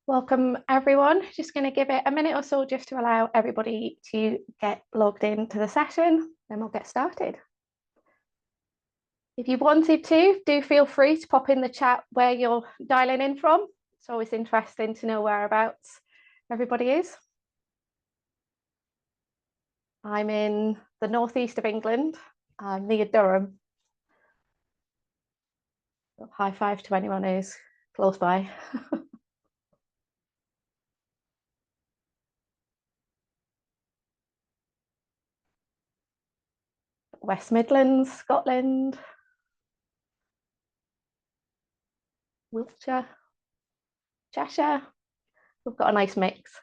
Welcome everyone. Just going to give it a minute or so just to allow everybody to get logged into the session, then we'll get started. If you wanted to, do feel free to pop in the chat where you're dialing in from. It's always interesting to know whereabouts everybody is. I'm in the northeast of England. I'm near Durham. High five to anyone who's close by. West Midlands, Scotland, Wiltshire, Cheshire. We've got a nice mix.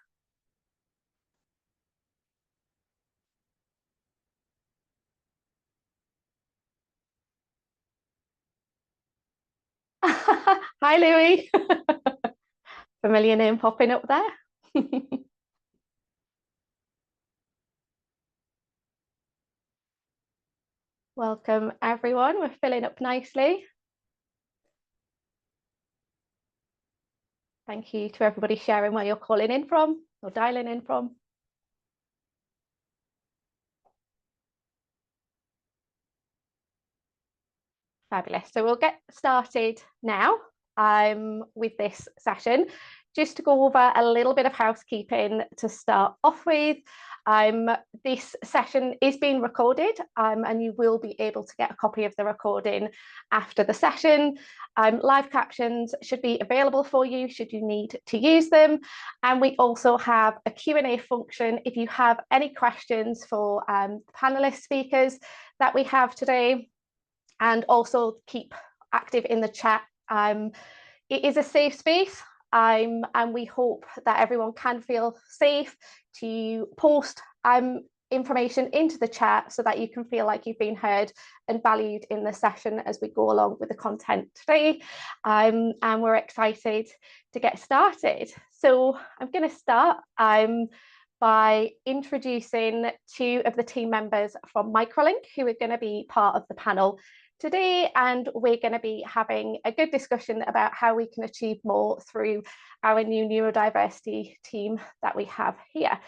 Hi, Louis. Familiar name popping up there. Welcome, everyone. We're filling up nicely. Thank you to everybody sharing where you're calling in from or dialing in from. Fabulous. So we'll get started now with this session. Just to go over a little bit of housekeeping to start off with. This session is being recorded and you will be able to get a copy of the recording after the session. Live captions should be available for you should you need to use them. And we also have a Q&A function if you have any questions for the panelist speakers that we have today. And also keep active in the chat. It is a safe space. And we hope that everyone can feel safe to post information into the chat so that you can feel like you've been heard and valued in the session as we go along with the content today. And we're excited to get started. So I'm going to start by introducing two of the team members from Microlink who are going to be part of the panel today, and we're going to be having a good discussion about how we can achieve more through our new neurodiversity team that we have here.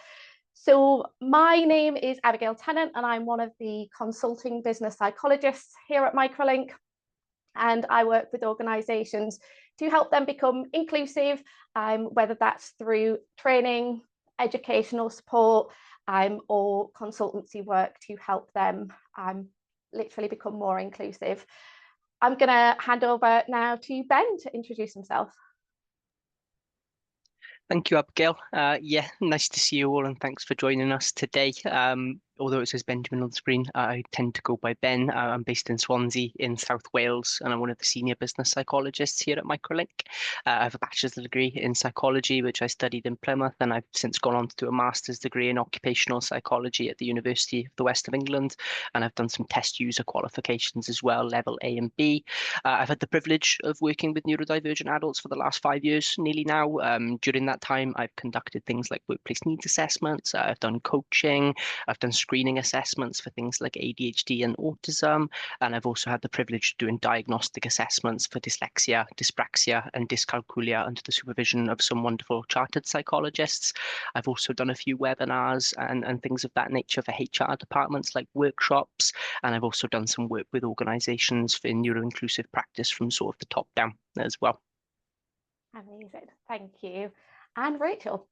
So my name is Abigail Tennant and I'm one of the consulting business psychologists here at Microlink, and I work with organisations to help them become inclusive, whether that's through training, educational support, or consultancy work to help them literally become more inclusive. I'm going to hand over now to Ben to introduce himself. Thank you, Abigail. Yeah, nice to see you all and thanks for joining us today. Although it says Benjamin on the screen, I tend to go by Ben. I'm based in Swansea in South Wales, and I'm one of the senior business psychologists here at Microlink. I have a bachelor's degree in psychology, which I studied in Plymouth, and I've since gone on to do a master's degree in occupational psychology at the University of the West of England, and I've done some test user qualifications as well, level A and B. I've had the privilege of working with neurodivergent adults for the last 5 years, nearly now. During that time, I've conducted things like workplace needs assessments, I've done coaching, I've done screening assessments for things like ADHD and autism, and I've also had the privilege of doing diagnostic assessments for dyslexia, dyspraxia, and dyscalculia under the supervision of some wonderful chartered psychologists. I've also done a few webinars and things of that nature for HR departments like workshops, and I've also done some work with organisations for neuro-inclusive practice from sort of the top down as well. Amazing, thank you. And Rachel.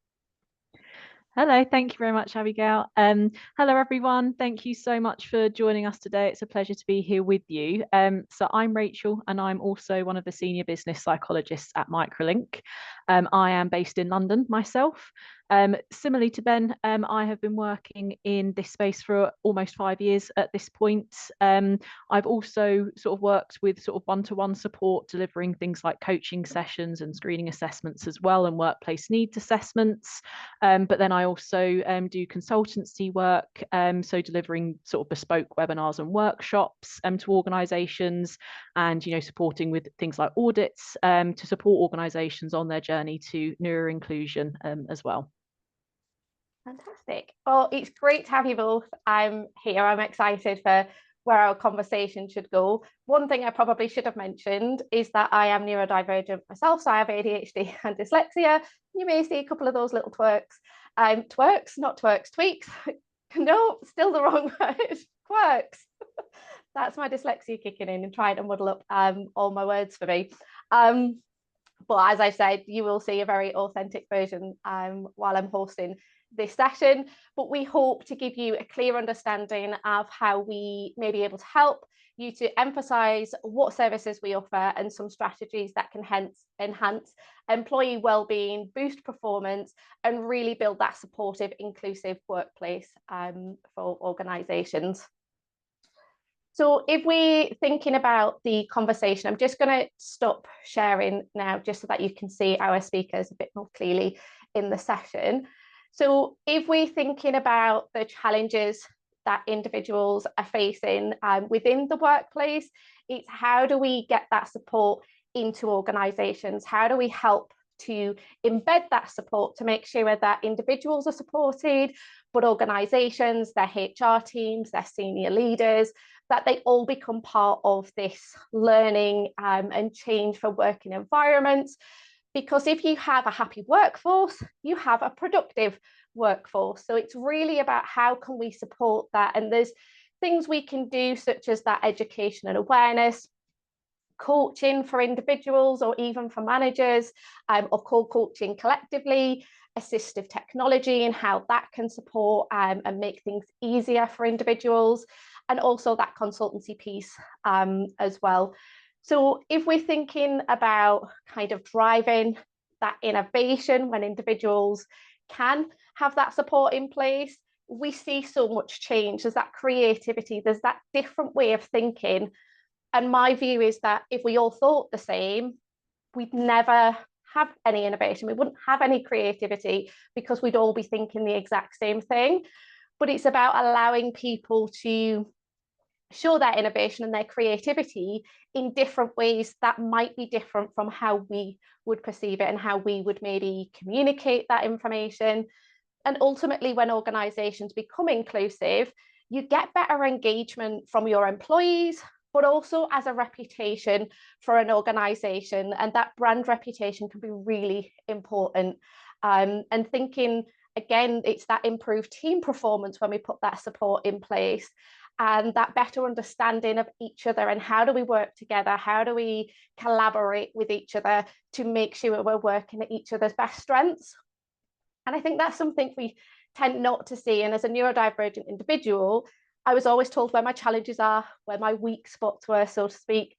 Hello, thank you very much, Abigail. Hello, everyone. Thank you so much for joining us today. It's a pleasure to be here with you. So I'm Rachel, and I'm also one of the senior business psychologists at Microlink. I am based in London myself. Similarly to Ben, I have been working in this space for almost 5 years at this point. I've also sort of worked with sort of one-to-one support, delivering things like coaching sessions and screening assessments as well, and workplace needs assessments. But then I also do consultancy work, so delivering sort of bespoke webinars and workshops to organisations, and supporting with things like audits to support organisations on their journey to neuro inclusion as well. Fantastic. Well, it's great to have you both here. I'm excited for where our conversation should go. One thing I probably should have mentioned is that I am neurodivergent myself, so I have ADHD and dyslexia. You may see a couple of those little tweaks, tweaks. No, still the wrong word, quirks. That's my dyslexia kicking in and trying to muddle up all my words for me. But as I said, you will see a very authentic version while I'm hosting this session. But we hope to give you a clear understanding of how we may be able to help you to emphasise what services we offer and some strategies that can enhance employee wellbeing, boost performance, and really build that supportive, inclusive workplace for organisations. So if we're thinking about the conversation, I'm just going to stop sharing now just so that you can see our speakers a bit more clearly in the session. So if we're thinking about the challenges that individuals are facing within the workplace, it's how do we get that support into organisations? How do we help to embed that support to make sure that individuals are supported, but organisations, their HR teams, their senior leaders, that they all become part of this learning and change for working environments. Because if you have a happy workforce, you have a productive workforce. So it's really about how can we support that? And there's things we can do, such as that education and awareness, coaching for individuals or even for managers, or co-coaching collectively, assistive technology and how that can support and make things easier for individuals, and also that consultancy piece as well. So if we're thinking about kind of driving that innovation when individuals can have that support in place, we see so much change. There's that creativity, there's that different way of thinking. And my view is that if we all thought the same, we'd never have any innovation. We wouldn't have any creativity because we'd all be thinking the exact same thing. But it's about allowing people to show their innovation and their creativity in different ways that might be different from how we would perceive it and how we would maybe communicate that information. And ultimately, when organisations become inclusive, you get better engagement from your employees, but also as a reputation for an organisation. And that brand reputation can be really important. And thinking, again, it's that improved team performance when we put that support in place, and that better understanding of each other and how do we work together, how do we collaborate with each other to make sure we're working at each other's best strengths. And I think that's something we tend not to see. And as a neurodivergent individual, I was always told where my challenges are, where my weak spots were, so to speak.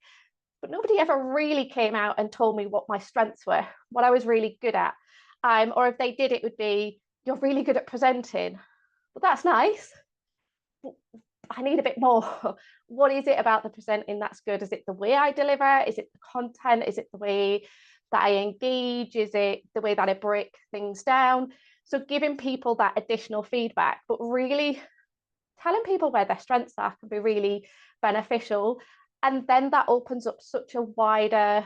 But nobody ever really came out and told me what my strengths were, what I was really good at. Or if they did, it would be, you're really good at presenting. Well, that's nice. I need a bit more. What is it about the presenting that's good? Is it the way I deliver? Is it the content? Is it the way that I engage? Is it the way that I break things down? So giving people that additional feedback, but really telling people where their strengths are can be really beneficial. And then that opens up such a wider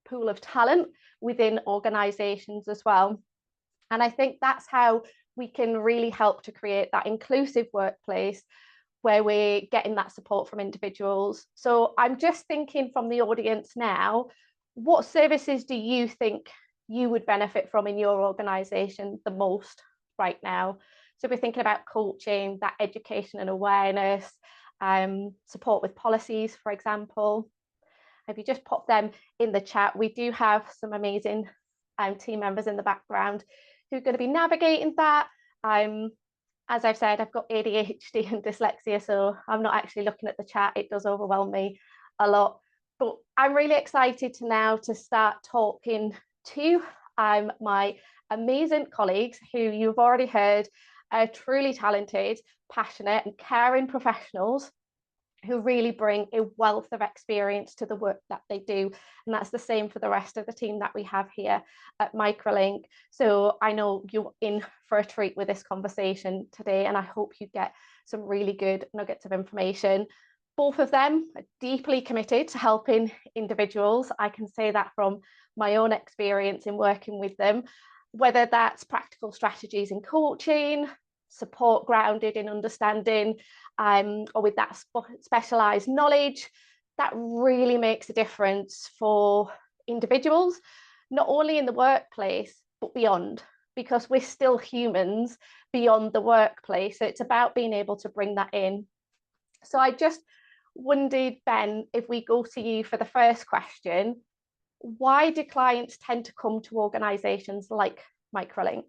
pool of talent within organisations as well. And I think that's how we can really help to create that inclusive workplace where we're getting that support from individuals. So I'm just thinking from the audience now, what services do you think you would benefit from in your organisation the most right now? So we're thinking about coaching, that education and awareness, support with policies, for example. If you just pop them in the chat, we do have some amazing team members in the background who are going to be navigating that. As I've said, I've got ADHD and dyslexia, so I'm not actually looking at the chat. It does overwhelm me a lot. But I'm really excited to start talking to my amazing colleagues who you've already heard are truly talented, passionate and caring professionals who really bring a wealth of experience to the work that they do. And that's the same for the rest of the team that we have here at Microlink. So I know you're in for a treat with this conversation today, and I hope you get some really good nuggets of information. Both of them are deeply committed to helping individuals. I can say that from my own experience in working with them, whether that's practical strategies in coaching, support grounded in understanding, or with that specialised knowledge, that really makes a difference for individuals, not only in the workplace, but beyond, because we're still humans beyond the workplace. So it's about being able to bring that in. So I just wondered, Ben, if we go to you for the first question, why do clients tend to come to organisations like Microlink?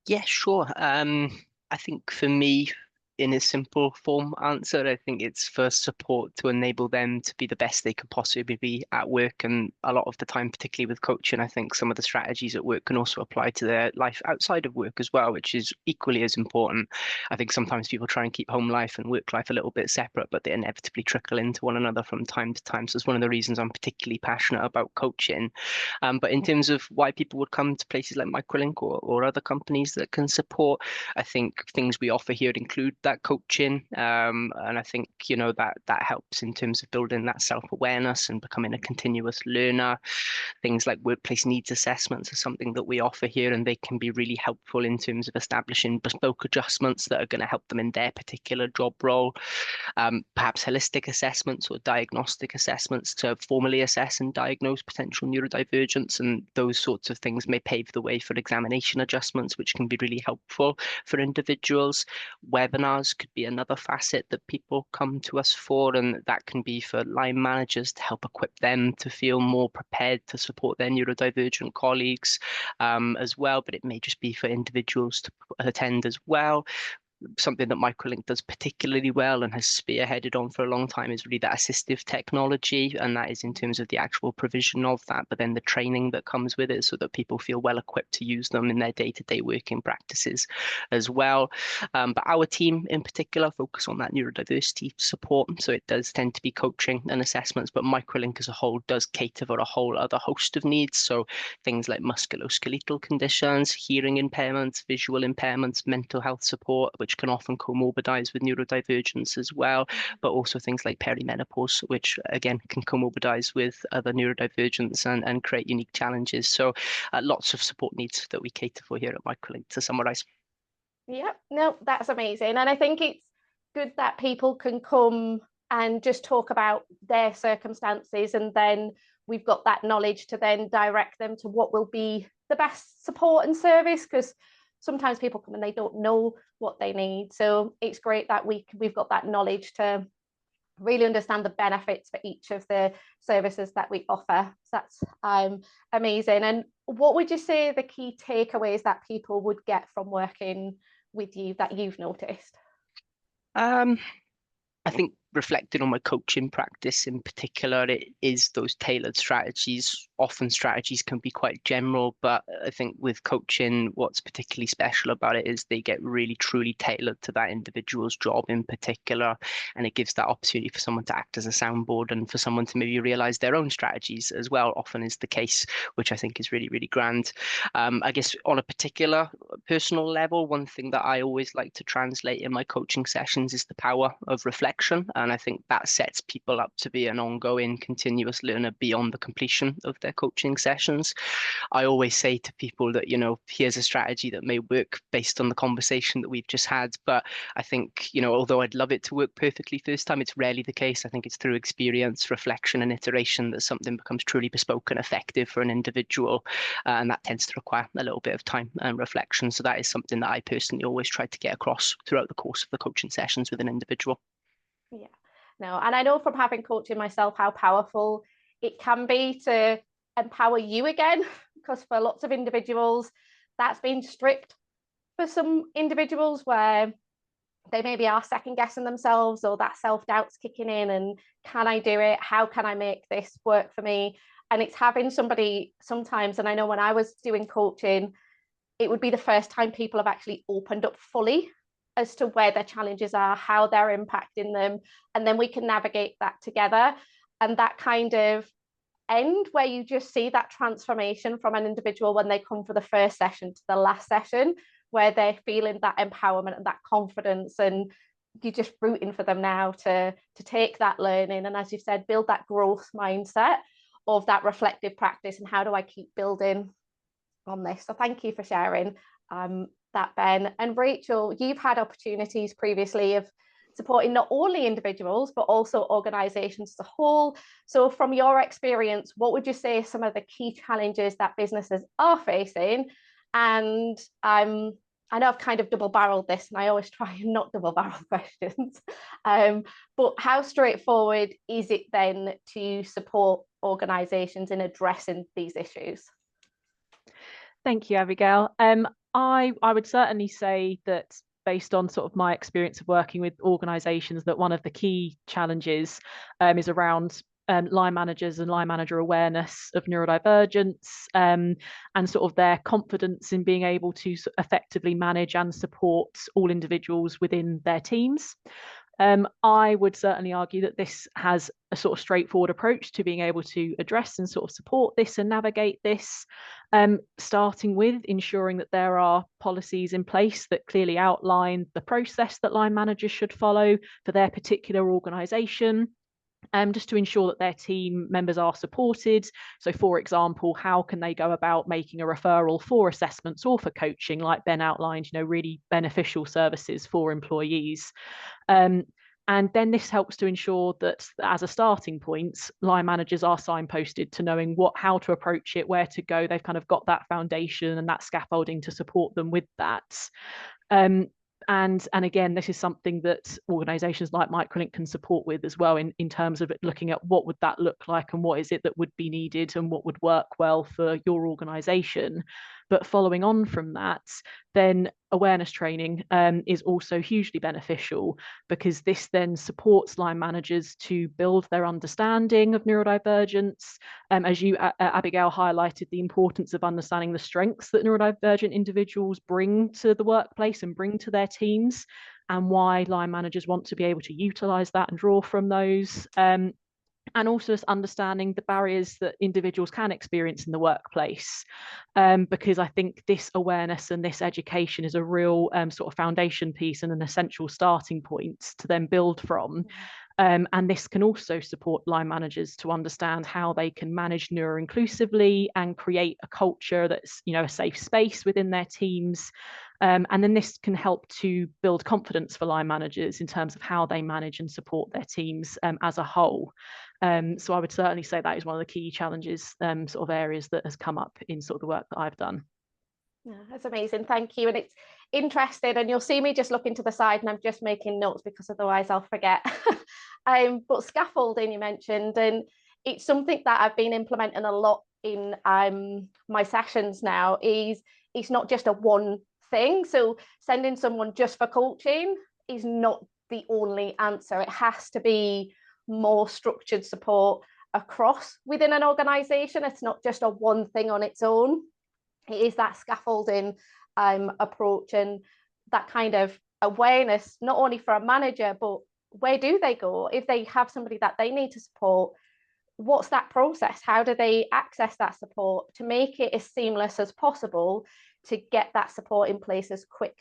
Yeah, sure. I think for me, in a simple form answer, I think it's for support to enable them to be the best they could possibly be at work. And a lot of the time, particularly with coaching, I think some of the strategies at work can also apply to their life outside of work as well, which is equally as important. I think sometimes people try and keep home life and work life a little bit separate, but they inevitably trickle into one another from time to time. So it's one of the reasons I'm particularly passionate about coaching. But in terms of why people would come to places like Microlink or other companies that can support, I think things we offer here include that coaching, and I think that helps in terms of building that self-awareness and becoming a continuous learner. Things like workplace needs assessments are something that we offer here, and they can be really helpful in terms of establishing bespoke adjustments that are going to help them in their particular job role. Perhaps holistic assessments or diagnostic assessments to formally assess and diagnose potential neurodivergence, and those sorts of things may pave the way for examination adjustments, which can be really helpful for individuals. Webinars could be another facet that people come to us for, and that can be for line managers to help equip them to feel more prepared to support their neurodivergent colleagues as well, but it may just be for individuals to attend as well. Something that Microlink does particularly well and has spearheaded on for a long time is really that assistive technology, and that is in terms of the actual provision of that, but then the training that comes with it so that people feel well equipped to use them in their day-to-day working practices as well. But our team in particular focus on that neurodiversity support, so it does tend to be coaching and assessments, but Microlink as a whole does cater for a whole other host of needs, so things like musculoskeletal conditions, hearing impairments, visual impairments, mental health support, which can often comorbidize with neurodivergence as well, but also things like perimenopause, which again can comorbidize with other neurodivergence and create unique challenges. So lots of support needs that we cater for here at Microlink, to summarize. Yeah, no, that's amazing. And I think it's good that people can come and just talk about their circumstances, and then we've got that knowledge to then direct them to what will be the best support and service, because sometimes people come and they don't know what they need. So it's great that we've got that knowledge to really understand the benefits for each of the services that we offer. So that's amazing. And what would you say the key takeaways that people would get from working with you that you've noticed? I think reflecting on my coaching practice in particular, it is those tailored strategies. Often strategies can be quite general, but I think with coaching, what's particularly special about it is they get really truly tailored to that individual's job in particular, and it gives that opportunity for someone to act as a soundboard and for someone to maybe realize their own strategies as well, often is the case, which I think is really, really grand. I guess on a particular personal level, one thing that I always like to translate in my coaching sessions is the power of reflection. And I think that sets people up to be an ongoing, continuous learner beyond the completion of their coaching sessions. I always say to people that, here's a strategy that may work based on the conversation that we've just had. But I think, although I'd love it to work perfectly first time, it's rarely the case. I think it's through experience, reflection, and iteration that something becomes truly bespoke and effective for an individual. And that tends to require a little bit of time and reflection. So that is something that I personally always try to get across throughout the course of the coaching sessions with an individual. Yeah, no, and I know from having coaching myself how powerful it can be to empower you again, because for lots of individuals that's been stripped. For some individuals where they maybe are second guessing themselves, or that self-doubt's kicking in, and can I do it? How can I make this work for me? And it's having somebody sometimes, and I know when I was doing coaching, it would be the first time people have actually opened up fully as to where their challenges are, how they're impacting them, and then we can navigate that together. And that kind of end where you just see that transformation from an individual when they come for the first session to the last session, where they're feeling that empowerment and that confidence, and you're just rooting for them now to take that learning, and as you've said, build that growth mindset of that reflective practice, and how do I keep building on this? So thank you for sharing. that, Ben. And Rachel, you've had opportunities previously of supporting not only individuals, but also organisations as a whole. So from your experience, what would you say are some of the key challenges that businesses are facing? And I know I've kind of double-barreled this, and I always try and not double-barrel questions. But how straightforward is it then to support organisations in addressing these issues? Thank you, Abigail. I would certainly say that, based on sort of my experience of working with organisations, that one of the key challenges is around line managers and line manager awareness of neurodivergence, and sort of their confidence in being able to effectively manage and support all individuals within their teams. I would certainly argue that this has a sort of straightforward approach to being able to address and sort of support this and navigate this, starting with ensuring that there are policies in place that clearly outline the process that line managers should follow for their particular organisation. Just to ensure that their team members are supported. So, for example, how can they go about making a referral for assessments or for coaching, like Ben outlined, really beneficial services for employees. And then this helps to ensure that, as a starting point, line managers are signposted to knowing how to approach it, where to go. They've kind of got that foundation and that scaffolding to support them with that. And again, this is something that organisations like Microlink can support with as well, in terms of looking at what would that look like and what is it that would be needed and what would work well for your organisation. But following on from that, then awareness training is also hugely beneficial, because this then supports line managers to build their understanding of neurodivergence. As you, Abigail, highlighted the importance of understanding the strengths that neurodivergent individuals bring to the workplace and bring to their teams, and why line managers want to be able to utilise that and draw from those. And also just understanding the barriers that individuals can experience in the workplace, because I think this awareness and this education is a real sort of foundation piece and an essential starting point to then build from. And this can also support line managers to understand how they can manage neuro-inclusively and create a culture that's, a safe space within their teams. And then this can help to build confidence for line managers in terms of how they manage and support their teams as a whole. So I would certainly say that is one of the key challenges, sort of areas that has come up in sort of the work that I've done. Yeah, that's amazing. Thank you. And it's interesting, and you'll see me just looking to the side and I'm just making notes because otherwise I'll forget. But scaffolding you mentioned, and it's something that I've been implementing a lot in my sessions now. It's not just a one thing. So sending someone just for coaching is not the only answer. It has to be more structured support across within an organisation. It's not just a one thing on its own. It is that scaffolding approach and that kind of awareness, not only for a manager, but where do they go if they have somebody that they need to support? What's that process? How do they access that support to make it as seamless as possible to get that support in place as quick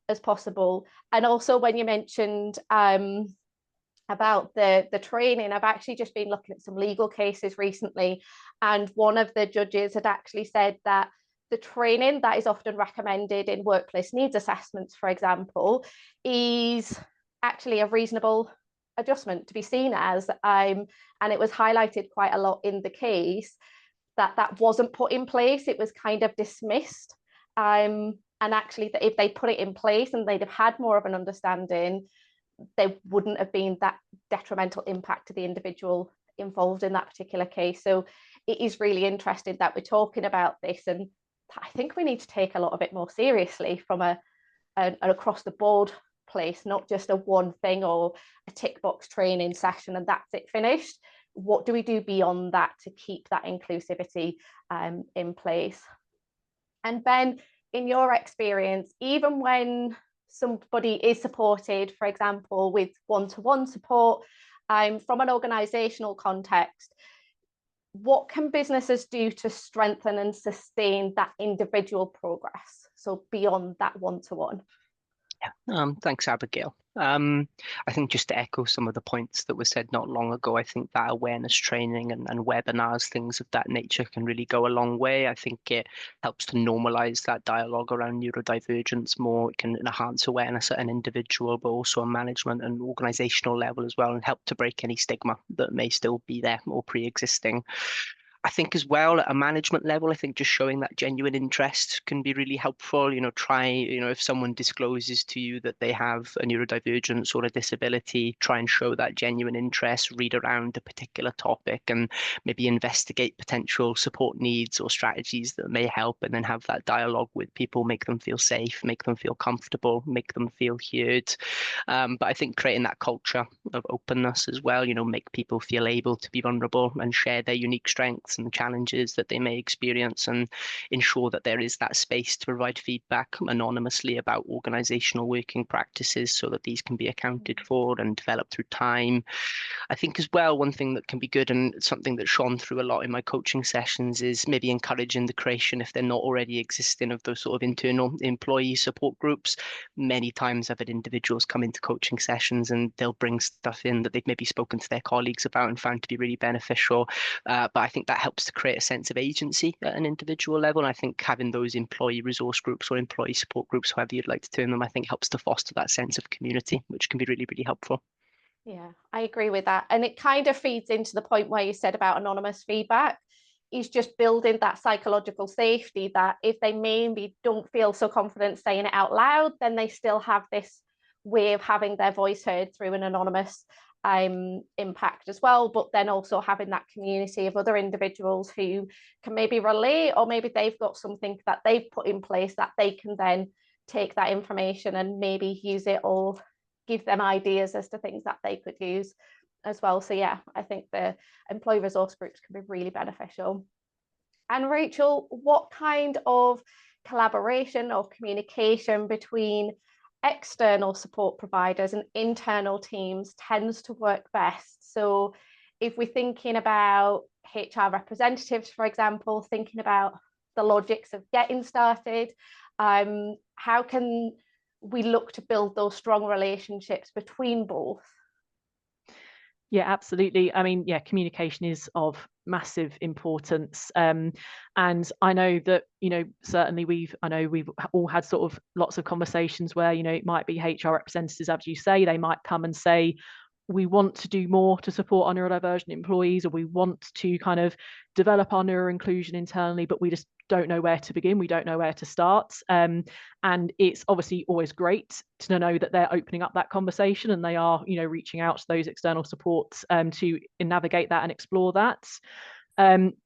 as possible? And also, when you mentioned about the training, I've actually just been looking at some legal cases recently, and one of the judges had actually said that the training that is often recommended in workplace needs assessments, for example, is actually a reasonable adjustment to be seen as, and it was highlighted quite a lot in the case that wasn't put in place. It was kind of dismissed, and actually that if they put it in place and they'd have had more of an understanding, there wouldn't have been that detrimental impact to the individual involved in that particular case. So it is really interesting that we're talking about this, and I think we need to take a lot of it more seriously from an across the board place, not just a one thing or a tick box training session and that's it, finished. What do we do beyond that to keep that inclusivity in place? And Ben, in your experience, even when somebody is supported, for example, with one-to-one support from an organisational context, what can businesses do to strengthen and sustain that individual progress? So beyond that one-to-one. Thanks, Abigail. I think just to echo some of the points that were said not long ago, I think that awareness training and webinars, things of that nature can really go a long way. I think it helps to normalize that dialogue around neurodivergence more. It can enhance awareness at an individual, but also a management and organizational level as well, and help to break any stigma that may still be there or pre-existing. I think as well at a management level, I think just showing that genuine interest can be really helpful. If someone discloses to you that they have a neurodivergence or a disability, try and show that genuine interest, read around a particular topic and maybe investigate potential support needs or strategies that may help, and then have that dialogue with people, make them feel safe, make them feel comfortable, make them feel heard. But I think creating that culture of openness as well, make people feel able to be vulnerable and share their unique strengths and challenges that they may experience, and ensure that there is that space to provide feedback anonymously about organizational working practices so that these can be accounted for and developed through time. I think as well, one thing that can be good and something that's shone through a lot in my coaching sessions is maybe encouraging the creation, if they're not already existing, of those sort of internal employee support groups. Many times I've had individuals come into coaching sessions and they'll bring stuff in that they've maybe spoken to their colleagues about and found to be really beneficial. But I think that helps to create a sense of agency at an individual level. And I think having those employee resource groups or employee support groups, however you'd like to term them, I think helps to foster that sense of community, which can be really, really helpful. Yeah, I agree with that. And it kind of feeds into the point where you said about anonymous feedback, is just building that psychological safety that if they maybe don't feel so confident saying it out loud, then they still have this way of having their voice heard through an anonymous impact as well, but then also having that community of other individuals who can maybe relate, or maybe they've got something that they've put in place that they can then take that information and maybe use it, or give them ideas as to things that they could use as well. So yeah, I think the employee resource groups can be really beneficial. And Rachel, what kind of collaboration or communication between external support providers and internal teams tends to work best? So if we're thinking about HR representatives, for example, thinking about the logics of getting started, how can we look to build those strong relationships between both? Yeah, absolutely. I mean, yeah, communication is of massive importance. And I know that, certainly we've all had sort of lots of conversations where, it might be HR representatives, as you say, they might come and say, we want to do more to support our neurodivergent employees, or we want to kind of develop our neuro inclusion internally, but we just don't know where to begin. We don't know where to start. And it's obviously always great to know that they're opening up that conversation and they are, reaching out to those external supports to navigate that and explore that.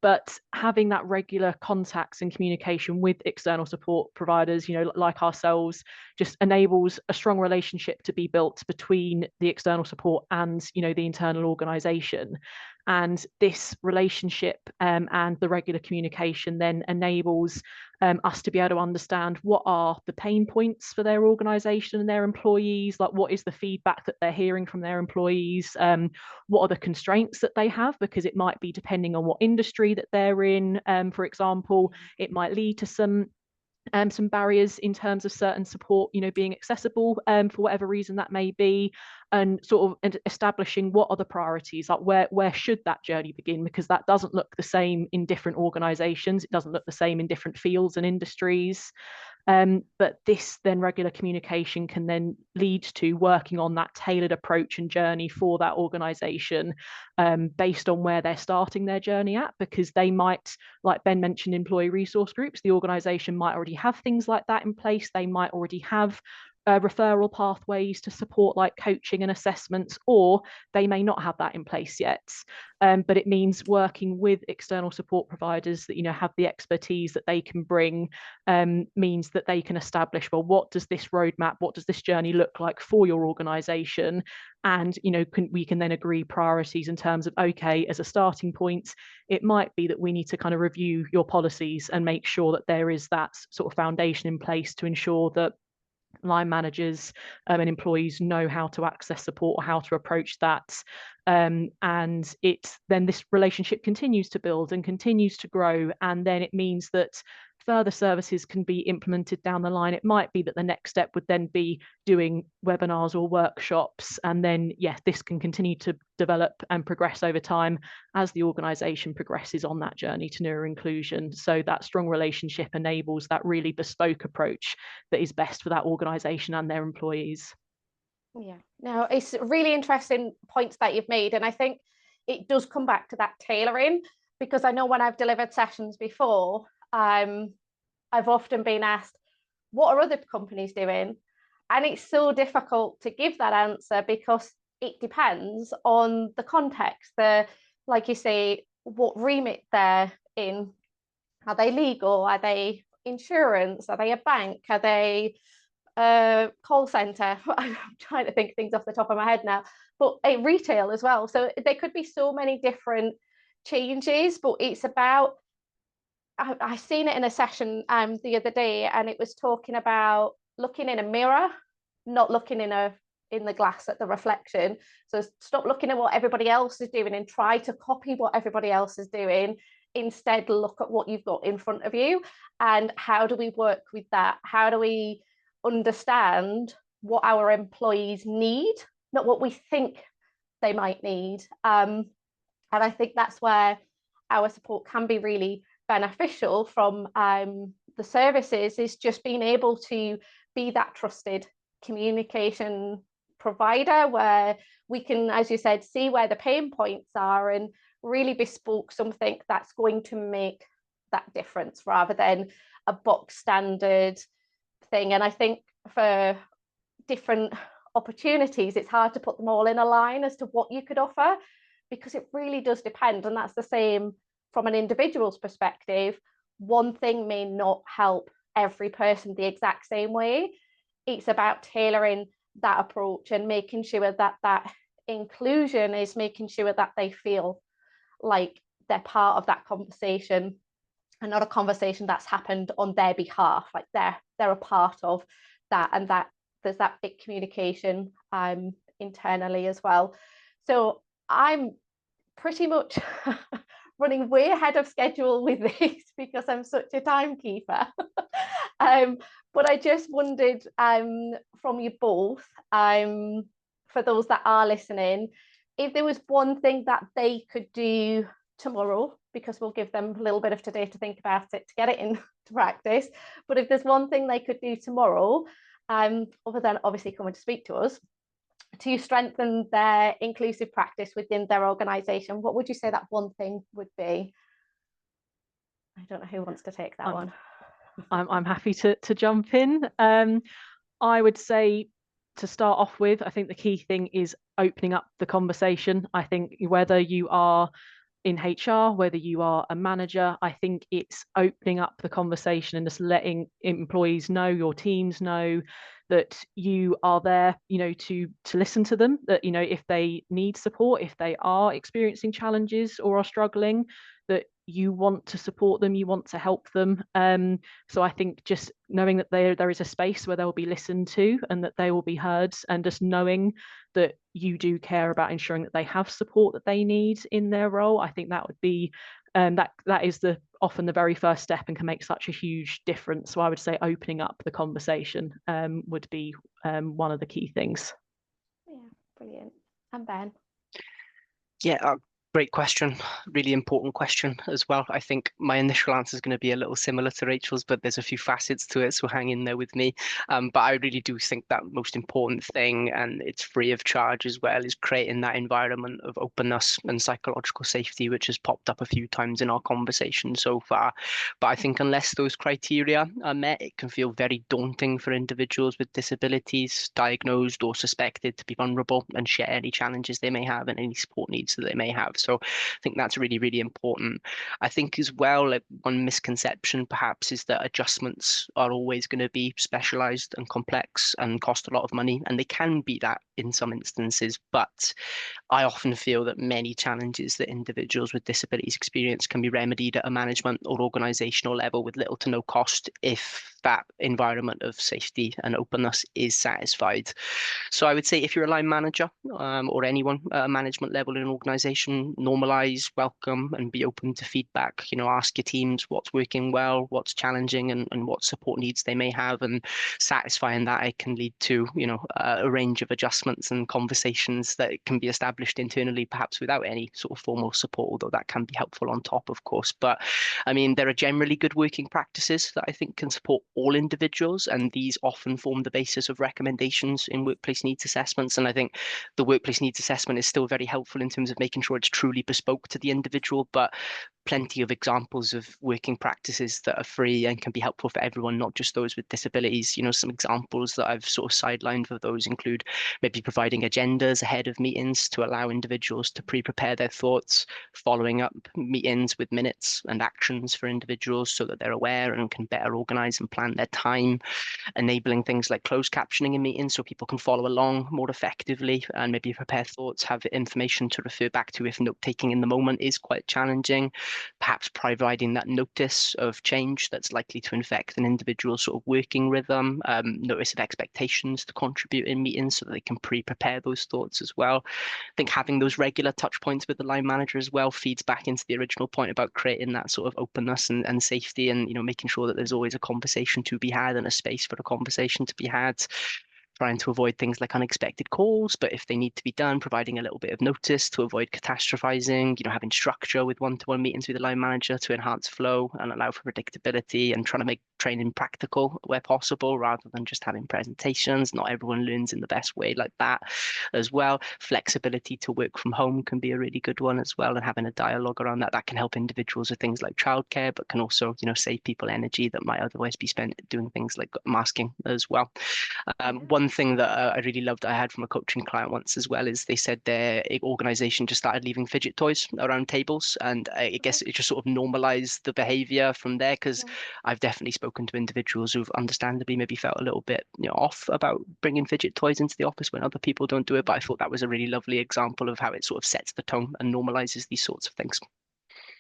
But having that regular contacts and communication with external support providers, like ourselves, just enables a strong relationship to be built between the external support and, the internal organisation. And this relationship and the regular communication then enables us to be able to understand what are the pain points for their organisation and their employees, like what is the feedback that they're hearing from their employees, what are the constraints that they have, because it might be depending on what industry that they're in. For example, it might lead to some barriers in terms of certain support, being accessible for whatever reason that may be, and sort of establishing what are the priorities, like where should that journey begin, because that doesn't look the same in different organizations, it doesn't look the same in different fields and industries. But this then regular communication can then lead to working on that tailored approach and journey for that organization based on where they're starting their journey at, because they might, like Ben mentioned, employee resource groups, the organization might already have things like that in place. They might already have referral pathways to support like coaching and assessments, or they may not have that in place yet. But it means working with external support providers that have the expertise that they can bring, means that they can establish, well, what does this roadmap, what does this journey look like for your organization? And we can then agree priorities in terms of, okay, as a starting point, it might be that we need to kind of review your policies and make sure that there is that sort of foundation in place to ensure that line managers and employees know how to access support or how to approach that. And then this relationship continues to build and continues to grow. And then it means that further services can be implemented down the line. It might be that the next step would then be doing webinars or workshops, and then yes, this can continue to develop and progress over time as the organisation progresses on that journey to neuro inclusion. So that strong relationship enables that really bespoke approach that is best for that organisation and their employees. Yeah, no, it's really interesting points that you've made, and I think it does come back to that tailoring, because I know when I've delivered sessions before, I've often been asked, what are other companies doing? And it's so difficult to give that answer because it depends on the context, like you say, what remit they're in. Are they legal? Are they insurance? Are they a bank? Are they a call center? I'm trying to think things off the top of my head now, but retail as well. So there could be so many different changes, but it's about, I seen it in a session the other day, and it was talking about looking in a mirror, not looking in the glass at the reflection. So stop looking at what everybody else is doing and try to copy what everybody else is doing. Instead, look at what you've got in front of you, and how do we work with that? How do we understand what our employees need, not what we think they might need? And I think that's where our support can be really beneficial from the services, is just being able to be that trusted communication provider where we can, as you said, see where the pain points are and really bespoke something that's going to make that difference rather than a box standard thing. And I think for different opportunities, it's hard to put them all in a line as to what you could offer, because it really does depend. And that's the same from an individual's perspective. One thing may not help every person the exact same way. It's about tailoring that approach and making sure that that inclusion is making sure that they feel like they're part of that conversation and not a conversation that's happened on their behalf, like they're a part of that, and that there's that big communication internally as well. So I'm pretty much running way ahead of schedule with this because I'm such a timekeeper. But I just wondered from you both, for those that are listening, if there was one thing that they could do tomorrow, because we'll give them a little bit of today to think about it to get it into practice, but if there's one thing they could do tomorrow, other than obviously coming to speak to us, to strengthen their inclusive practice within their organisation, what would you say that one thing would be? I don't know who wants to take that one. I'm happy to jump in. I would say, to start off with, I think the key thing is opening up the conversation. I think whether you are in HR, whether you are a manager, I think it's opening up the conversation and just letting employees know, your teams know, that you are there, to listen to them, that, if they need support, if they are experiencing challenges or are struggling, that you want to support them, you want to help them. So I think just knowing that there is a space where they'll be listened to and that they will be heard, and just knowing that you do care about ensuring that they have support that they need in their role, I think that would be that is often the very first step and can make such a huge difference. So I would say opening up the conversation would be one of the key things. Yeah, brilliant. And Ben? Yeah, great question. Really important question as well. I think my initial answer is going to be a little similar to Rachel's, but there's a few facets to it, so hang in there with me. But I really do think that most important thing, and it's free of charge as well, is creating that environment of openness and psychological safety, which has popped up a few times in our conversation so far. But I think unless those criteria are met, it can feel very daunting for individuals with disabilities, diagnosed or suspected, to be vulnerable and share any challenges they may have and any support needs that they may have. So I think that's really, really important. I think as well, like one misconception perhaps is that adjustments are always going to be specialized and complex and cost a lot of money, and they can be that in some instances, but I often feel that many challenges that individuals with disabilities experience can be remedied at a management or organizational level with little to no cost if that environment of safety and openness is satisfied. So I would say if you're a line manager or anyone at a management level in an organization, normalize, welcome, and be open to feedback. Ask your teams what's working well, what's challenging, and what support needs they may have, and satisfying that it can lead to, a range of adjustments and conversations that can be established internally, perhaps without any sort of formal support, although that can be helpful on top, of course. But I mean, there are generally good working practices that I think can support all individuals, and these often form the basis of recommendations in workplace needs assessments. And I think the workplace needs assessment is still very helpful in terms of making sure it's truly bespoke to the individual, but plenty of examples of working practices that are free and can be helpful for everyone, not just those with disabilities. Some examples that I've sort of sidelined for those include maybe providing agendas ahead of meetings to allow individuals to pre-prepare their thoughts, following up meetings with minutes and actions for individuals so that they're aware and can better organize and plan their time, enabling things like closed captioning in meetings so people can follow along more effectively and maybe prepare thoughts, have information to refer back to if note taking in the moment is quite challenging. Perhaps providing that notice of change that's likely to infect an individual's sort of working rhythm, notice of expectations to contribute in meetings so that they can pre-prepare those thoughts as well. I think having those regular touch points with the line manager as well feeds back into the original point about creating that sort of openness and safety, and making sure that there's always a conversation to be had and a space for a conversation to be had. Trying to avoid things like unexpected calls, but if they need to be done, providing a little bit of notice to avoid catastrophizing, having structure with one-to-one meetings with the line manager to enhance flow and allow for predictability, and trying to make training practical where possible rather than just having presentations. Not everyone learns in the best way like that as well. Flexibility to work from home can be a really good one as well, and having a dialogue around that can help individuals with things like childcare, but can also, save people energy that might otherwise be spent doing things like masking as well. One thing that I really loved I had from a coaching client once as well is they said their organization just started leaving fidget toys around tables, and I guess it just sort of normalized the behavior from there, because I've definitely spoken to individuals who've understandably maybe felt a little bit off about bringing fidget toys into the office when other people don't do it, but I thought that was a really lovely example of how it sort of sets the tone and normalizes these sorts of things.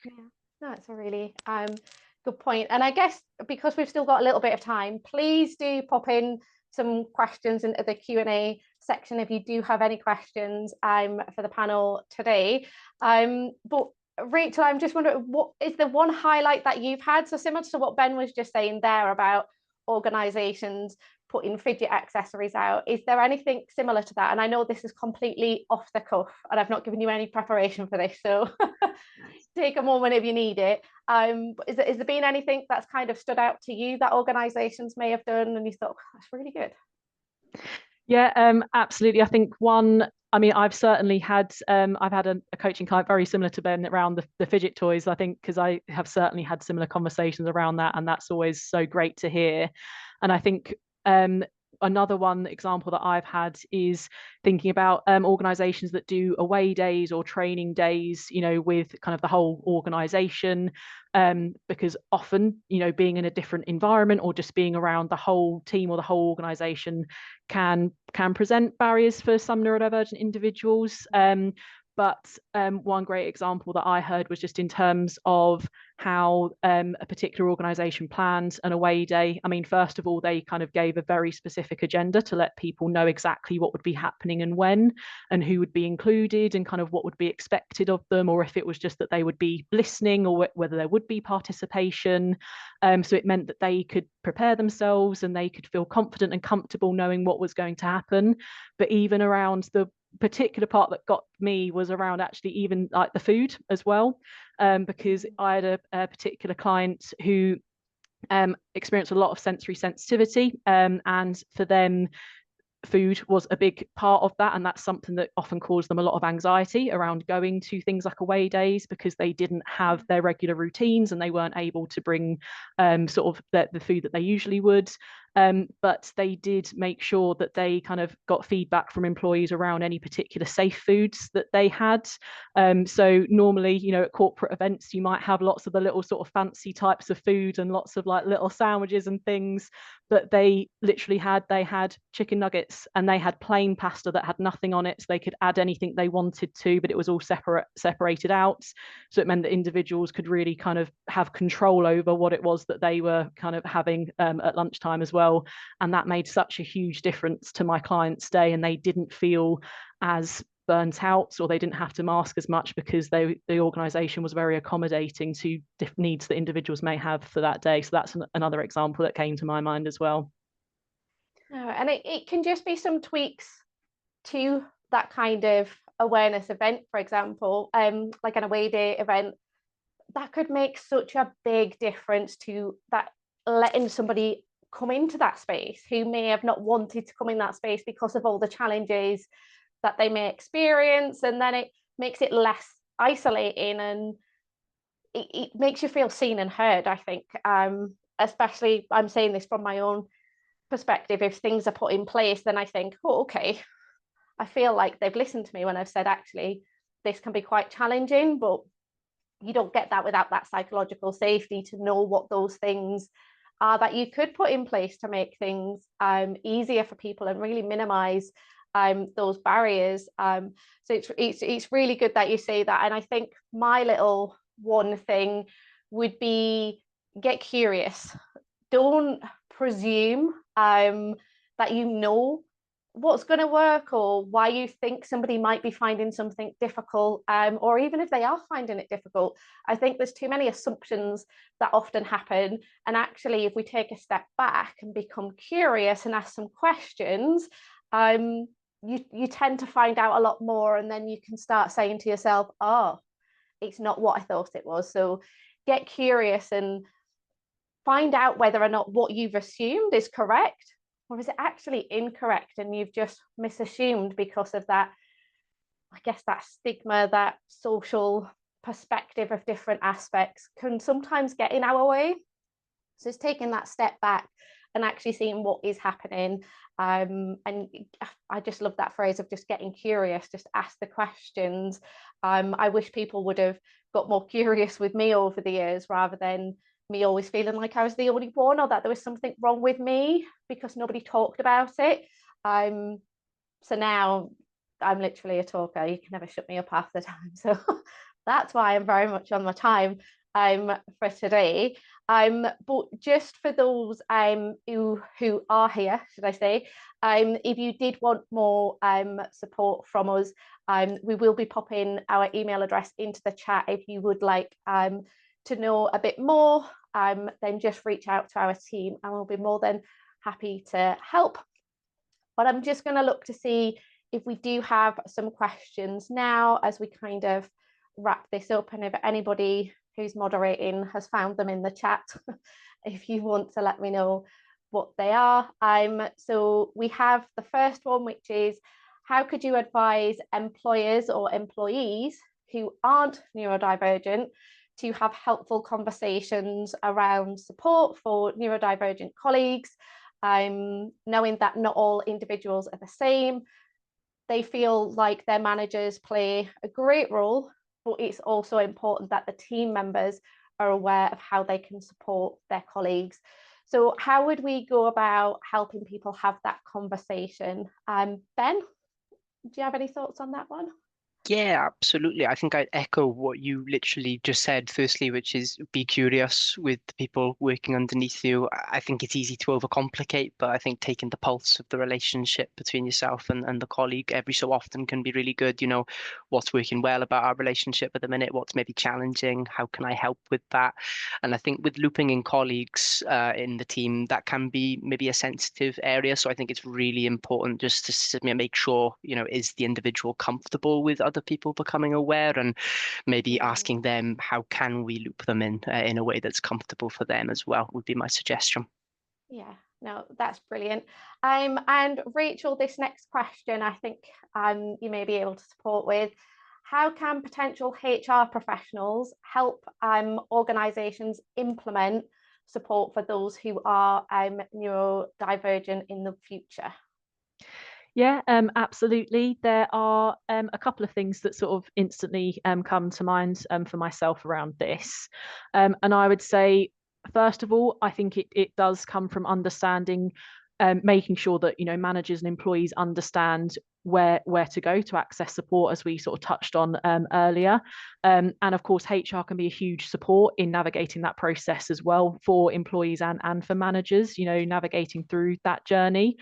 Yeah, that's a really good point. And I guess because we've still got a little bit of time, please do pop in some questions into the Q&A section if you do have any questions for the panel today. But Rachel, I'm just wondering, what is the one highlight that you've had? So similar to what Ben was just saying there about organisations putting fidget accessories out, is there anything similar to that? And I know this is completely off the cuff and I've not given you any preparation for this, so take a moment if you need it. Is there been anything that's kind of stood out to you that organisations may have done and you thought, oh, that's really good? Yeah, absolutely. I think I've certainly had I've had a coaching client very similar to Ben around the fidget toys, I think, because I have certainly had similar conversations around that, and that's always so great to hear. And I think another one example that I've had is thinking about organisations that do away days or training days, with kind of the whole organisation, because often, being in a different environment or just being around the whole team or the whole organisation can present barriers for some neurodivergent individuals. But one great example that I heard was just in terms of how a particular organisation planned an away day. I mean, first of all, they kind of gave a very specific agenda to let people know exactly what would be happening and when, and who would be included, and kind of what would be expected of them, or if it was just that they would be listening, or whether there would be participation. So it meant that they could prepare themselves and they could feel confident and comfortable knowing what was going to happen. But even around the particular part that got me was around actually even like the food as well, because I had a particular client who experienced a lot of sensory sensitivity, and for them food was a big part of that, and that's something that often caused them a lot of anxiety around going to things like away days, because they didn't have their regular routines and they weren't able to bring sort of the food that they usually would. but they did make sure that they kind of got feedback from employees around any particular safe foods that they had. So normally, you know, at corporate events, you might have lots of the little sort of fancy types of food and lots of like little sandwiches and things, but they literally had chicken nuggets and they had plain pasta that had nothing on it, so they could add anything they wanted to, but it was all separated out. So it meant that individuals could really kind of have control over what it was that they were kind of having at lunchtime as well. And that made such a huge difference to my clients' day, and they didn't feel as burnt out, or they didn't have to mask as much because the organisation was very accommodating to needs that individuals may have for that day. So that's another example that came to my mind as well. And it can just be some tweaks to that kind of awareness event, for example, like an away day event, that could make such a big difference to that, letting somebody come into that space who may have not wanted to come in that space because of all the challenges that they may experience, and then it makes it less isolating, and it makes you feel seen and heard, I think. Especially, I'm saying this from my own perspective, if things are put in place, then I think, oh, okay, I feel like they've listened to me when I've said, actually, this can be quite challenging, but you don't get that without that psychological safety to know what those things are that you could put in place to make things easier for people and really minimize those barriers. So it's really good that you say that. And I think my little one thing would be, get curious. Don't presume that you know what's going to work or why you think somebody might be finding something difficult, or even if they are finding it difficult. I think there's too many assumptions that often happen, and actually if we take a step back and become curious and ask some questions, you tend to find out a lot more, and then you can start saying to yourself, oh, it's not what I thought it was. So get curious and find out whether or not what you've assumed is correct, or is it actually incorrect and you've just misassumed because of that, I guess, that stigma, that social perspective of different aspects can sometimes get in our way. So it's taking that step back and actually seeing what is happening. And I just love that phrase of just getting curious, just ask the questions. I wish people would have got more curious with me over the years, rather than me always feeling like I was the only one, or that there was something wrong with me because nobody talked about it. So now I'm literally a talker. You can never shut me up half the time. So that's why I'm very much on my time for today. But just for those who are here, should I say, if you did want more support from us, we will be popping our email address into the chat. If you would like to know a bit more, then just reach out to our team and we'll be more than happy to help. But I'm just going to look to see if we do have some questions now as we kind of wrap this up, and if anybody who's moderating has found them in the chat, if you want to let me know what they are. So we have the first one, which is, how could you advise employers or employees who aren't neurodivergent to have helpful conversations around support for neurodivergent colleagues, knowing that not all individuals are the same? They feel like their managers play a great role, but it's also important that the team members are aware of how they can support their colleagues. So how would we go about helping people have that conversation? Ben, do you have any thoughts on that one? Yeah, absolutely. I think I'd echo what you literally just said, firstly, which is be curious with the people working underneath you. I think it's easy to overcomplicate, but I think taking the pulse of the relationship between yourself and the colleague every so often can be really good. You know, what's working well about our relationship at the minute, what's maybe challenging, how can I help with that? And I think with looping in colleagues in the team, that can be maybe a sensitive area. So I think it's really important just to make sure, you know, is the individual comfortable with other people becoming aware, and maybe asking them how can we loop them in a way that's comfortable for them as well, would be my suggestion. Yeah, no, that's brilliant. And Rachel, this next question I think you may be able to support with. How can potential HR professionals help organisations implement support for those who are neurodivergent in the future? Yeah, absolutely. There are a couple of things that sort of instantly come to mind for myself around this. And I would say, first of all, I think it does come from understanding, making sure that, you know, managers and employees understand where to go to access support, as we sort of touched on earlier. And of course, HR can be a huge support in navigating that process as well for employees and for managers, you know, navigating through that journey.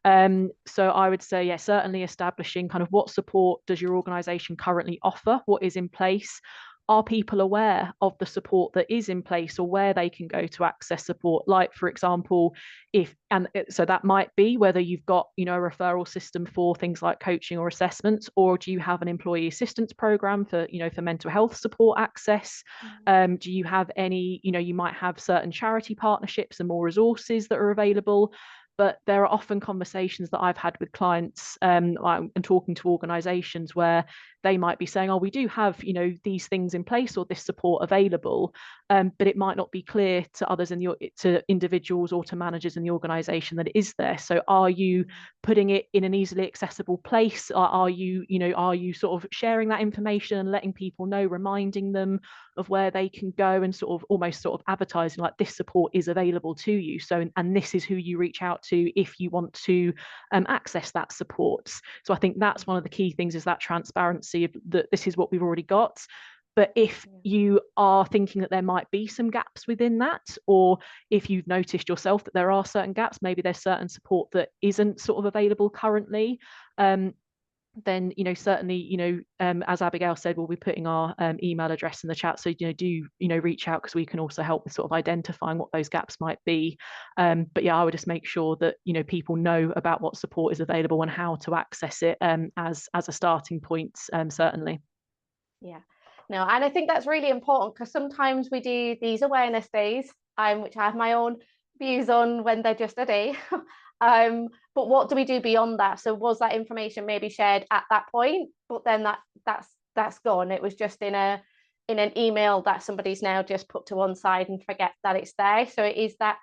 So I would say, yeah, certainly establishing kind of what support does your organisation currently offer, what is in place. Are people aware of the support that is in place, or where they can go to access support? Like, for example, so that might be whether you've got, you know, a referral system for things like coaching or assessments, or do you have an employee assistance program for, you know, for mental health support access? Do you have any, you know, you might have certain charity partnerships and more resources that are available. But there are often conversations that I've had with clients and talking to organisations where they might be saying, oh, we do have, you know, these things in place or this support available, but it might not be clear to others to individuals or to managers in the organisation that it is there. So are you putting it in an easily accessible place? Are you sort of sharing that information and letting people know, reminding them of where they can go, and sort of almost sort of advertising like this support is available to you. So, and this is who you reach out to if you want to access that support. So I think that's one of the key things, is that transparency of that this is what we've already got. But if you are thinking that there might be some gaps within that, or if you've noticed yourself that there are certain gaps, maybe there's certain support that isn't sort of available currently, then, you know, certainly, you know, as Abigail said, we'll be putting our email address in the chat. So, you know, do, you know, reach out, because we can also help with sort of identifying what those gaps might be. But yeah, I would just make sure that, you know, people know about what support is available and how to access it as a starting point, certainly. Yeah, no, and I think that's really important, because sometimes we do these awareness days, which I have my own views on when they're just a day. But what do we do beyond that? So was that information maybe shared at that point, but then that's gone? It was just in an email that somebody's now just put to one side and forget that it's there. So it is that,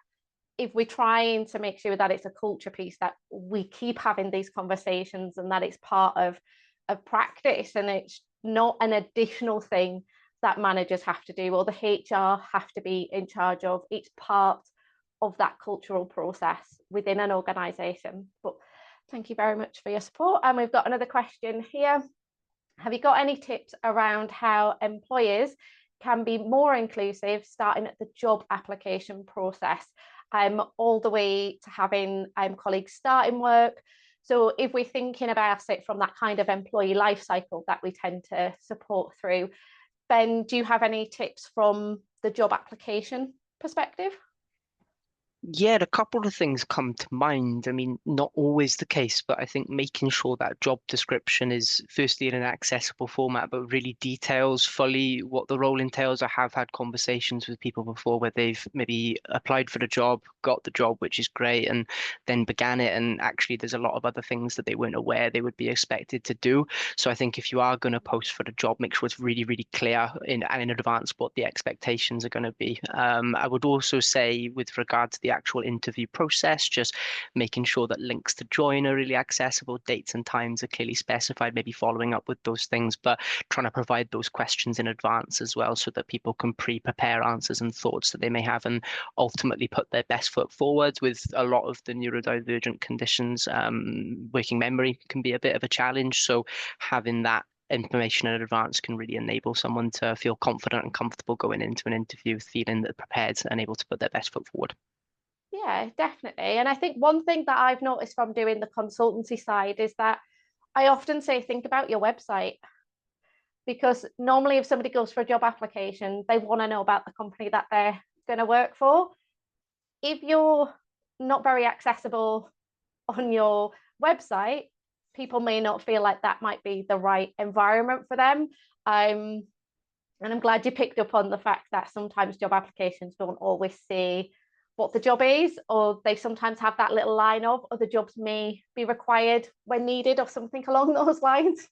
if we're trying to make sure that it's a culture piece, that we keep having these conversations and that it's part of practice, and it's not an additional thing that managers have to do or the HR have to be in charge of. It's part of that cultural process within an organisation. But thank you very much for your support. And we've got another question here. Have you got any tips around how employers can be more inclusive, starting at the job application process, all the way to having colleagues starting work? So if we're thinking about it from that kind of employee life cycle that we tend to support through, Ben, do you have any tips from the job application perspective? Yeah, a couple of things come to mind. I mean, not always the case, but I think making sure that job description is firstly in an accessible format, but really details fully what the role entails. I have had conversations with people before where they've maybe applied for the job, got the job, which is great, and then began it. And actually, there's a lot of other things that they weren't aware they would be expected to do. So I think if you are going to post for the job, make sure it's really, really clear in advance what the expectations are going to be. I would also say, with regard to the actual interview process, just making sure that links to join are really accessible, dates and times are clearly specified, maybe following up with those things, but trying to provide those questions in advance as well, so that people can pre-prepare answers and thoughts that they may have, and ultimately put their best foot forward. With a lot of the neurodivergent conditions, working memory can be a bit of a challenge, so having that information in advance can really enable someone to feel confident and comfortable going into an interview, feeling prepared and able to put their best foot forward. Yeah, definitely. And I think one thing that I've noticed from doing the consultancy side is that I often say, think about your website, because normally if somebody goes for a job application, they want to know about the company that they're going to work for. If you're not very accessible on your website, people may not feel like that might be the right environment for them. And I'm glad you picked up on the fact that sometimes job applications don't always say what the job is, or they sometimes have that little line of other jobs may be required when needed, or something along those lines.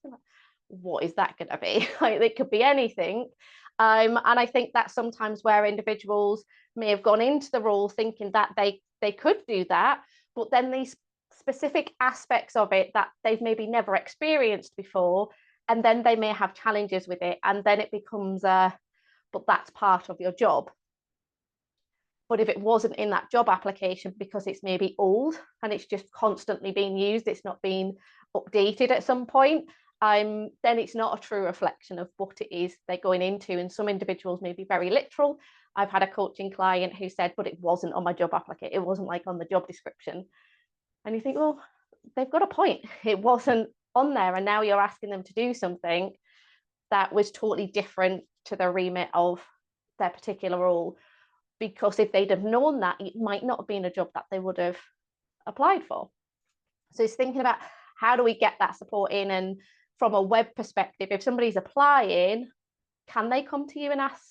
What is that going to be? Like, it could be anything. And I think that's sometimes where individuals may have gone into the role thinking that they could do that, but then these specific aspects of it that they've maybe never experienced before, and then they may have challenges with it, and then it becomes but that's part of your job. But if it wasn't in that job application because it's maybe old and it's just constantly being used, it's not being updated at some point, then it's not a true reflection of what it is they're going into. And some individuals may be very literal. I've had a coaching client who said, but it wasn't on my job application. It wasn't like on the job description. And you think, well, they've got a point. It wasn't on there. And now you're asking them to do something that was totally different to the remit of their particular role. Because if they'd have known that, it might not have been a job that they would have applied for. So it's thinking about, how do we get that support in? And from a web perspective, if somebody's applying, can they come to you and ask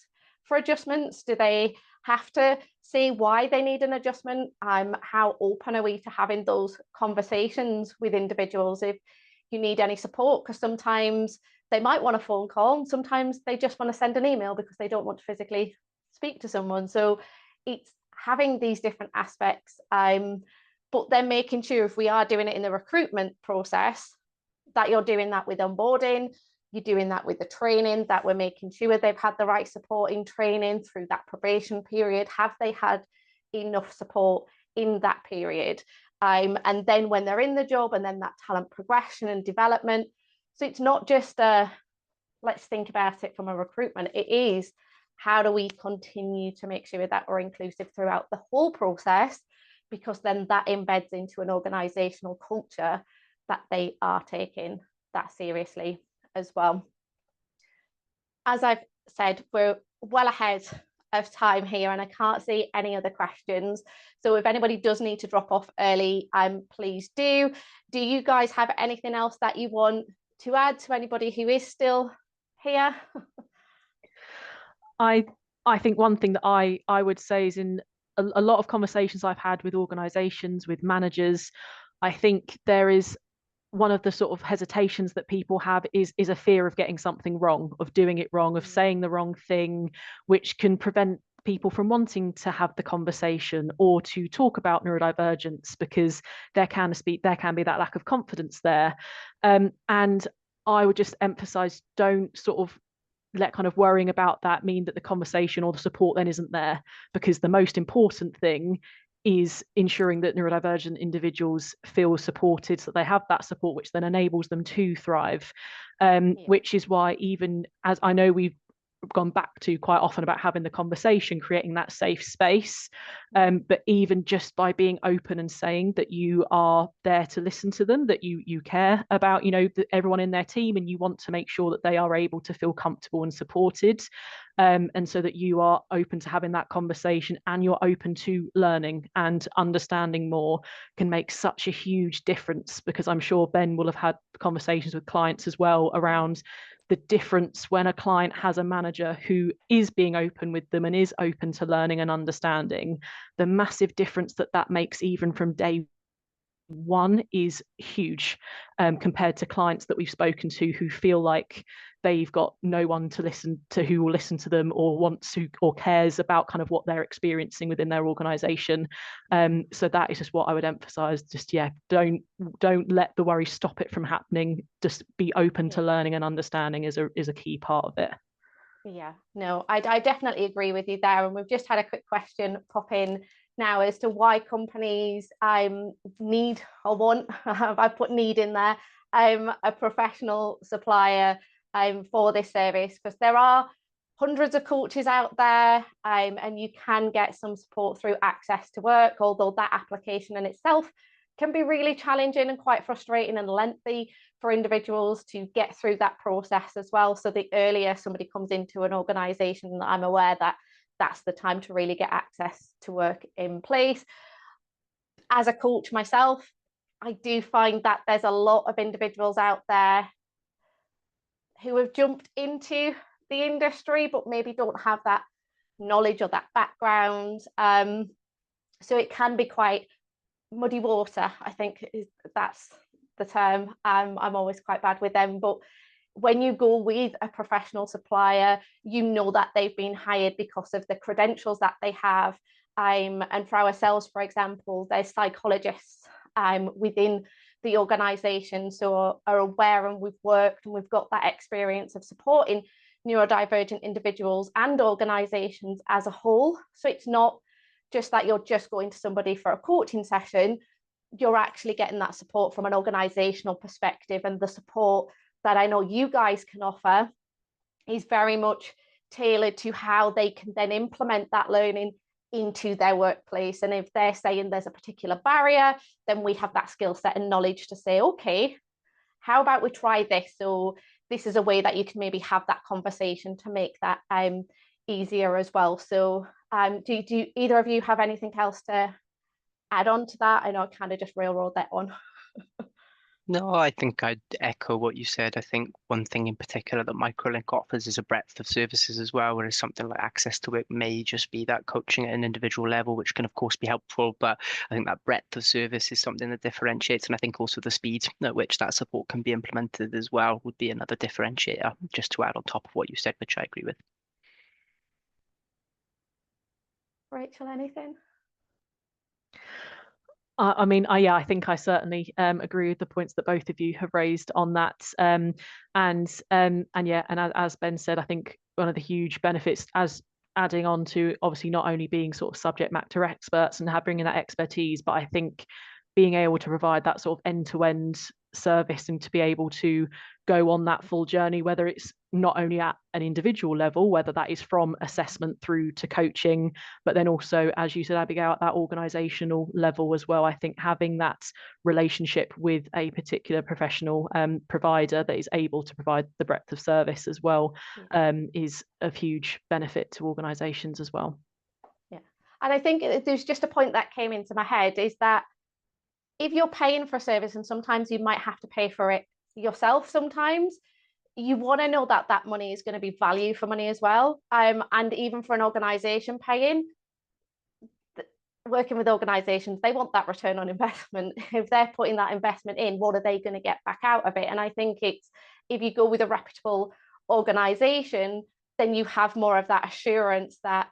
for adjustments? Do they have to see why they need an adjustment? How open are we to having those conversations with individuals if you need any support? Because sometimes they might want a phone call, and sometimes they just want to send an email because they don't want to physically speak to someone. So it's having these different aspects, but then making sure if we are doing it in the recruitment process, that you're doing that with onboarding, you're doing that with the training, that we're making sure they've had the right support in training through that probation period. Have they had enough support in that period? And then when they're in the job, and then that talent progression and development. So it's not just let's think about it from a recruitment. It is, how do we continue to make sure that we're inclusive throughout the whole process? Because then that embeds into an organizational culture that they are taking that seriously as well. As I've said, we're well ahead of time here, and I can't see any other questions. So if anybody does need to drop off early, please do. Do you guys have anything else that you want to add to anybody who is still here? I think one thing that I would say is, in a lot of conversations I've had with organizations, with managers, I think there is one of the sort of hesitations that people have is a fear of getting something wrong, of doing it wrong, of saying the wrong thing, which can prevent people from wanting to have the conversation or to talk about neurodivergence, because there can be that lack of confidence there. And I would just emphasize, don't sort of let kind of worrying about that mean that the conversation or the support then isn't there, because the most important thing is ensuring that neurodivergent individuals feel supported, so they have that support, which then enables them to thrive. Which is why, even as I know we've gone back to quite often about having the conversation, creating that safe space, but even just by being open and saying that you are there to listen to them, that you care about, you know, everyone in their team, and you want to make sure that they are able to feel comfortable and supported, and so that you are open to having that conversation and you're open to learning and understanding more, can make such a huge difference. Because I'm sure Ben will have had conversations with clients as well around the difference when a client has a manager who is being open with them and is open to learning and understanding. The massive difference that makes, even from day one, is huge, compared to clients that we've spoken to who feel like they've got no one to listen to, who will listen to them or wants to or cares about kind of what they're experiencing within their organization. So that is just what I would emphasize. Just, yeah, don't let the worry stop it from happening. Just be open to learning and understanding is a key part of it. Yeah, no, I definitely agree with you there. And we've just had a quick question pop in now as to why companies need or want, I've put need in there, a professional supplier for this service, because there are hundreds of coaches out there, and you can get some support through Access to Work, although that application in itself can be really challenging and quite frustrating and lengthy for individuals to get through that process as well. So the earlier somebody comes into an organisation, I'm aware that that's the time to really get Access to Work in place. As a coach myself, I do find that there's a lot of individuals out there who have jumped into the industry but maybe don't have that knowledge or that background. So it can be quite muddy water, I think that's the term. I'm always quite bad with them, but when you go with a professional supplier, you know that they've been hired because of the credentials that they have. And for ourselves, for example, there's psychologists within the organisation, so are aware, and we've worked and we've got that experience of supporting neurodivergent individuals and organisations as a whole. So it's not just that you're just going to somebody for a coaching session, you're actually getting that support from an organisational perspective, and the support that I know you guys can offer is very much tailored to how they can then implement that learning into their workplace. And if they're saying there's a particular barrier, then we have that skill set and knowledge to say, okay, how about we try this? So this is a way that you can maybe have that conversation to make that easier as well. So do either of you have anything else to add on to that? I know I kind of just railroad that on. No, I think I'd echo what you said. I think one thing in particular that Microlink offers is a breadth of services as well, whereas something like access to it may just be that coaching at an individual level, which can of course be helpful. But I think that breadth of service is something that differentiates. And I think also the speed at which that support can be implemented as well would be another differentiator, just to add on top of what you said, which I agree with. Rachel, anything? Yeah, I think I certainly agree with the points that both of you have raised on that. And as Ben said, I think one of the huge benefits, as adding on to obviously not only being sort of subject matter experts and bringing that expertise, but I think being able to provide that sort of end-to-end service and to be able to go on that full journey, whether it's not only at an individual level, whether that is from assessment through to coaching, but then also, as you said, Abigail, at that organizational level as well. I think having that relationship with a particular professional provider that is able to provide the breadth of service as well is of huge benefit to organizations as well. Yeah, and I think there's just a point that came into my head, is that if you're paying for a service, and sometimes you might have to pay for it yourself sometimes, you want to know that that money is going to be value for money as well. And even for an organisation paying, working with organisations, they want that return on investment. If they're putting that investment in, what are they going to get back out of it? And I think it's, if you go with a reputable organisation, then you have more of that assurance that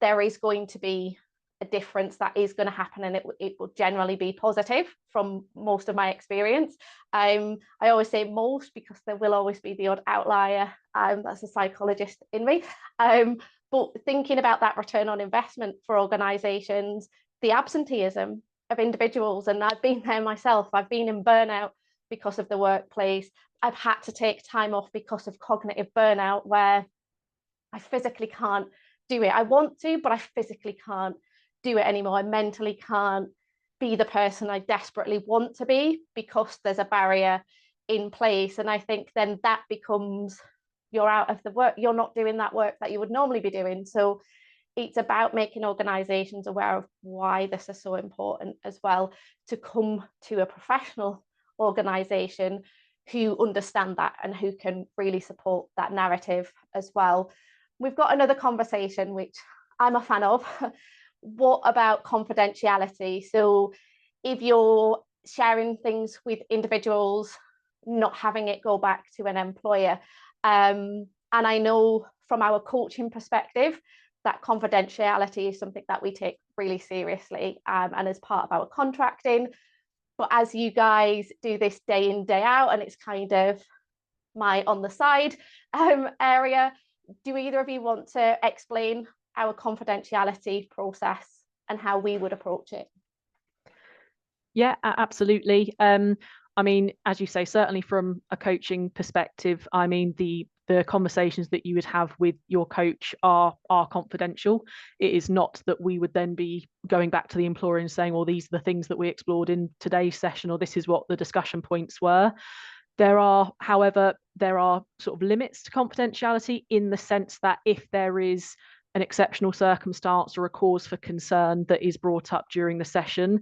there is going to be a difference that is going to happen, and it will generally be positive from most of my experience. I always say most because there will always be the odd outlier. That's a psychologist in me. But thinking about that return on investment for organisations, the absenteeism of individuals, and I've been there myself. I've been in burnout because of the workplace. I've had to take time off because of cognitive burnout, where I physically can't do it. I want to, but I physically can't do it anymore. I mentally can't be the person I desperately want to be because there's a barrier in place. And I think then that becomes, you're out of the work, you're not doing that work that you would normally be doing. So it's about making organisations aware of why this is so important as well, to come to a professional organisation who understand that and who can really support that narrative as well. We've got another conversation, which I'm a fan of. What about confidentiality? So if you're sharing things with individuals, not having it go back to an employer. And I know from our coaching perspective that confidentiality is something that we take really seriously, and as part of our contracting. But as you guys do this day in, day out, and it's kind of my on the side area, do either of you want to explain our confidentiality process and how we would approach it? Yeah, absolutely. I mean, as you say, certainly from a coaching perspective, I mean, the conversations that you would have with your coach are confidential. It is not that we would then be going back to the employer and saying, well, these are the things that we explored in today's session, or this is what the discussion points were. However, there are sort of limits to confidentiality, in the sense that if there is an exceptional circumstance or a cause for concern that is brought up during the session,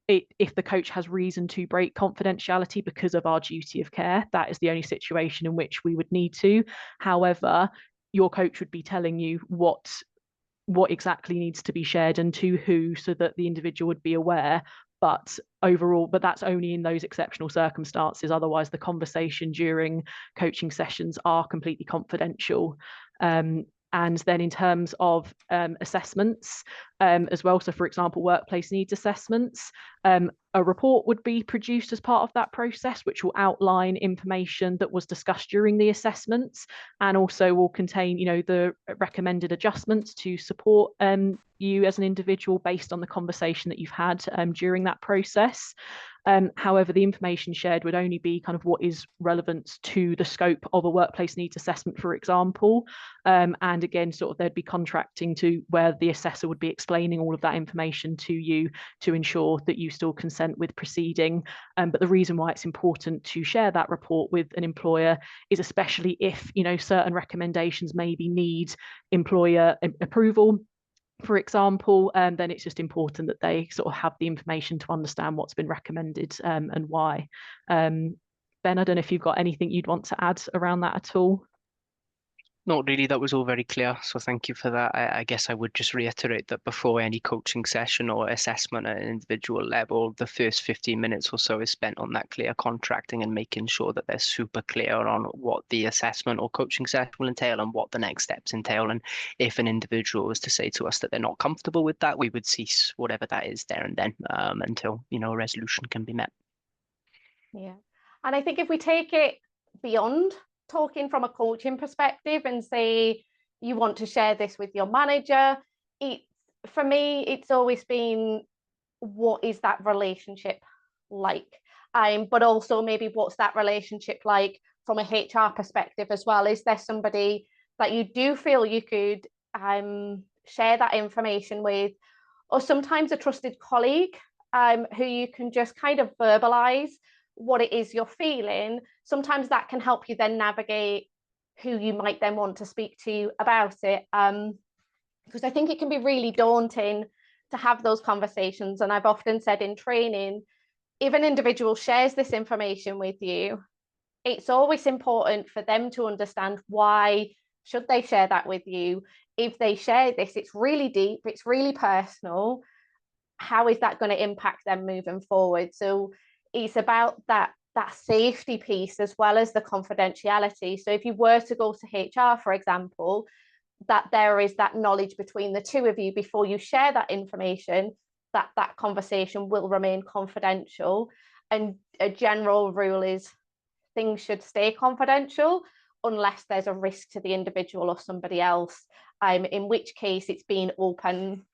if the coach has reason to break confidentiality because of our duty of care, that is the only situation in which we would need to. However, your coach would be telling you what exactly needs to be shared and to who, so that the individual would be aware but overall, but that's only in those exceptional circumstances. Otherwise, the conversation during coaching sessions are completely confidential. And then in terms of assessments as well, so for example, workplace needs assessments, a report would be produced as part of that process, which will outline information that was discussed during the assessments, and also will contain, you know, the recommended adjustments to support you as an individual based on the conversation that you've had during that process. However, the information shared would only be kind of what is relevant to the scope of a workplace needs assessment, for example. And again, sort of there'd be contracting to where the assessor would be explaining all of that information to you to ensure that you still consent with proceeding. But the reason why it's important to share that report with an employer is especially if, you know, certain recommendations maybe need employer approval, for example, then it's just important that they sort of have the information to understand what's been recommended and why. Ben, I don't know if you've got anything you'd want to add around that at all. Not really, that was all very clear, so thank you for that. I guess I would just reiterate that before any coaching session or assessment at an individual level, the first 15 minutes or so is spent on that clear contracting and making sure that they're super clear on what the assessment or coaching session will entail and what the next steps entail. And if an individual was to say to us that they're not comfortable with that, we would cease whatever that is there and then until, you know, a resolution can be met. Yeah. And I think if we take it beyond talking from a coaching perspective and say you want to share this with your manager, for me, it's always been, what is that relationship like? But also maybe what's that relationship like from a HR perspective as well? Is there somebody that you do feel you could share that information with, or sometimes a trusted colleague who you can just kind of verbalize what it is you're feeling? Sometimes that can help you then navigate who you might then want to speak to about it, because I think it can be really daunting to have those conversations. And I've often said in training, if an individual shares this information with you, it's always important for them to understand why should they share that with you. If they share this, it's really deep, it's really personal, how is that going to impact them moving forward? So it's about that safety piece as well as the confidentiality. So if you were to go to HR, for example, that there is that knowledge between the two of you before you share that information, that conversation will remain confidential. And a general rule is things should stay confidential unless there's a risk to the individual or somebody else, in which case it's been open.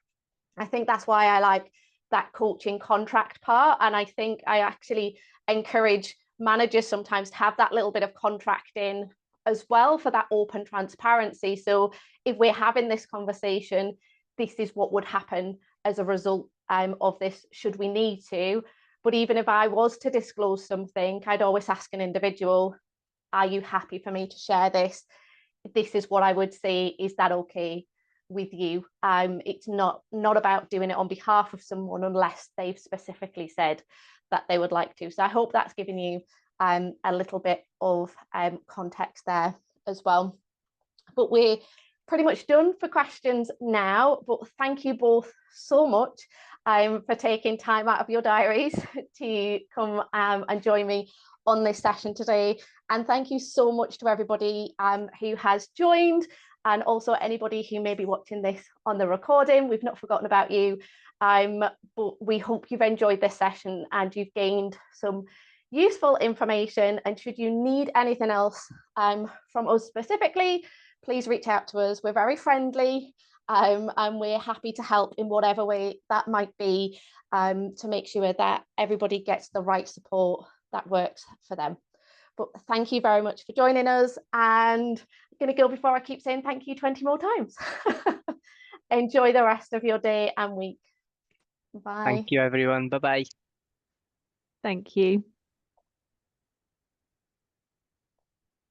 I think that's why I like that coaching contract part. And I think I actually encourage managers sometimes to have that little bit of contracting as well for that open transparency. So if we're having this conversation, this is what would happen as a result of this, should we need to. But even if I was to disclose something, I'd always ask an individual, are you happy for me to share this? This is what I would say, is that okay with you? It's not about doing it on behalf of someone unless they've specifically said that they would like to. So I hope that's given you a little bit of context there as well. But we're pretty much done for questions now, but thank you both so much for taking time out of your diaries to come and join me on this session today. And thank you so much to everybody who has joined, and also anybody who may be watching this on the recording. We've not forgotten about you, but we hope you've enjoyed this session and you've gained some useful information. And should you need anything else from us specifically, please reach out to us. We're very friendly, and we're happy to help in whatever way that might be, to make sure that everybody gets the right support that works for them. But thank you very much for joining us, and I'm going to go before I keep saying thank you 20 more times. Enjoy the rest of your day and week. Bye. Thank you, everyone. Bye-bye. Thank you.